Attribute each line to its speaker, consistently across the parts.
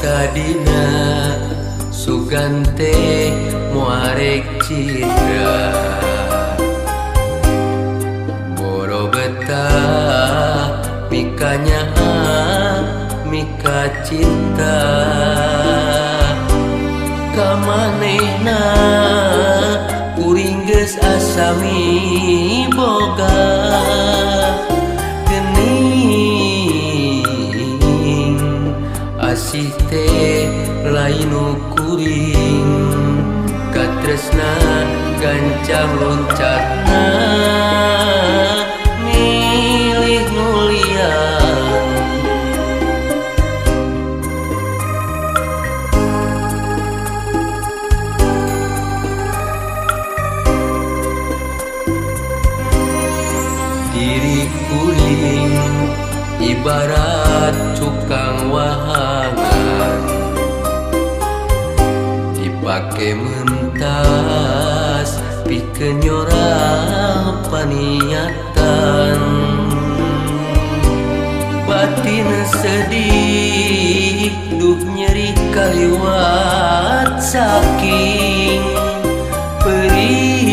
Speaker 1: tadina sugante muarek citra boro betah mikanya mika cinta kamanehna kuring geus asami boga geuning asih teh lain nu kuring katresna gancang loncatna milih nu liang diri kuring ibarat cukang wahangan dipake mentas pikeun nyorang paniatan batin sedih duh nyeri kaliwat saking perih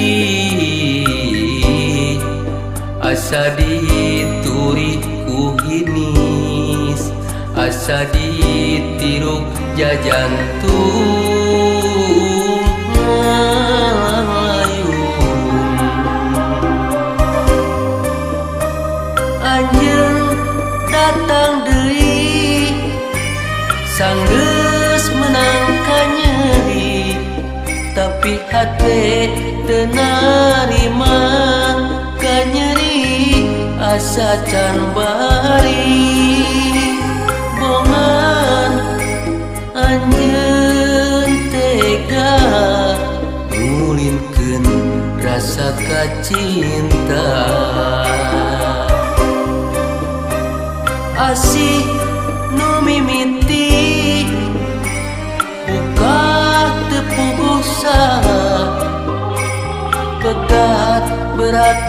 Speaker 1: asa dituri ku hinis asa ditiruk jajantung ngayun anjeun datang deui sanggeus menang ka nyeri tapi hate teu narima ka nyeri asa can bari bongan anjeun tega ngulinkeun rasa kacinta asih nu mimiti buka teu puguh saha pegat berat